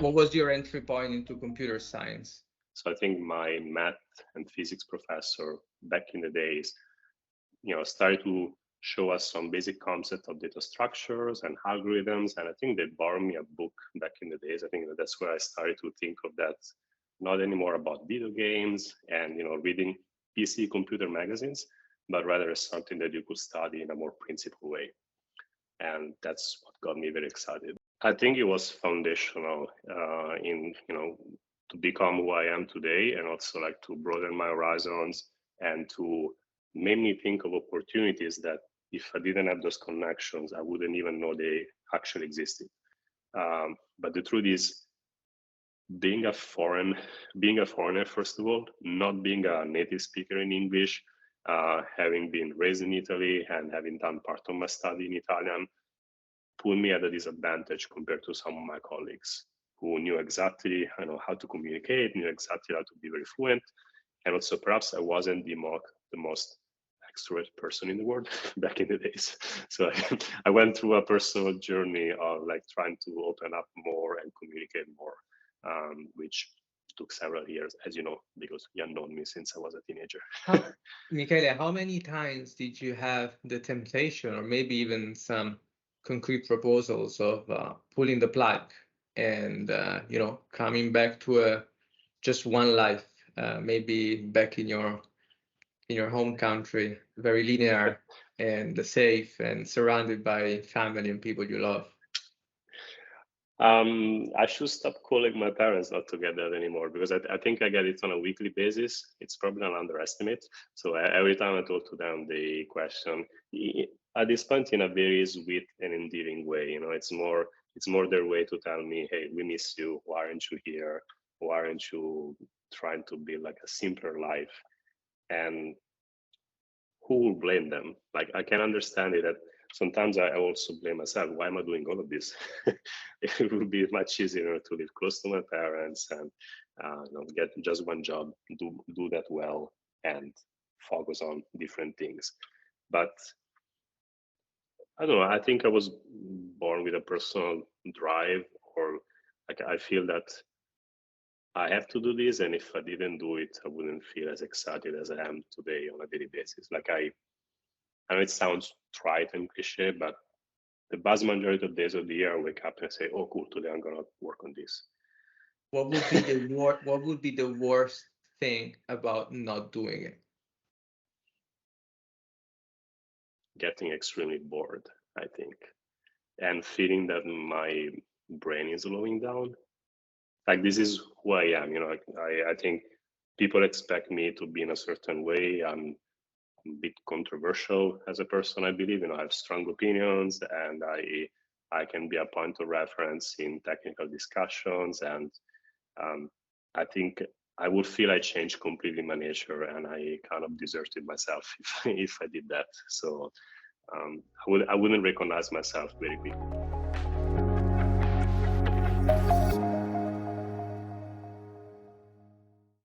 what was your entry point into computer science? So I think my math and physics professor back in the days, started to show us some basic concepts of data structures and algorithms. And I think they borrowed me a book back in the days. I think that's where I started to think of that, not anymore about video games and reading PC computer magazines, but rather as something that you could study in a more principled way. And that's what got me very excited. I think it was foundational in to become who I am today, and also like to broaden my horizons and to make me think of opportunities that if I didn't have those connections, I wouldn't even know they actually existed. But the truth is, being a foreigner, first of all, not being a native speaker in English, having been raised in Italy and having done part of my study in Italian, put me at a disadvantage compared to some of my colleagues who knew exactly how to communicate, knew exactly how to be very fluent. And also perhaps I wasn't the most extrovert person in the world back in the days. So I went through a personal journey of like trying to open up more and communicate more, which took several years, as you know, because you have known me since I was a teenager. Michele, how many times did you have the temptation, or maybe even some concrete proposals of pulling the plug and coming back to just one life, maybe back in your home country, very linear and safe and surrounded by family and people you love? I should stop calling my parents not to get that anymore, because I think I get it on a weekly basis. It's probably an underestimate. So every time I talk to them, they question at this point in a very sweet and endearing way. It's more their way to tell me, hey, we miss you. Why aren't you here? Why aren't you trying to build like a simpler life? And who will blame them? Like, I can understand it that sometimes I also blame myself. Why am I doing all of this? It would be much easier to live close to my parents and get just one job, do that well, and focus on different things. But I don't know. I think I was born with a personal drive, or like I feel that I have to do this, and if I didn't do it, I wouldn't feel as excited as I am today on a daily basis. Like I know it sounds trite and cliche, but the vast majority of days of the year, I wake up and say, "Oh, cool! Today I'm gonna work on this." What would be the worst thing about not doing it? Getting extremely bored, I think, and feeling that my brain is slowing down. Like, this is who I am. I think people expect me to be in a certain way. I'm a bit controversial as a person, I believe. I have strong opinions, and I can be a point of reference in technical discussions. And I think I would feel I changed completely my nature, and I kind of deserted myself if I did that. So I wouldn't recognize myself very quickly.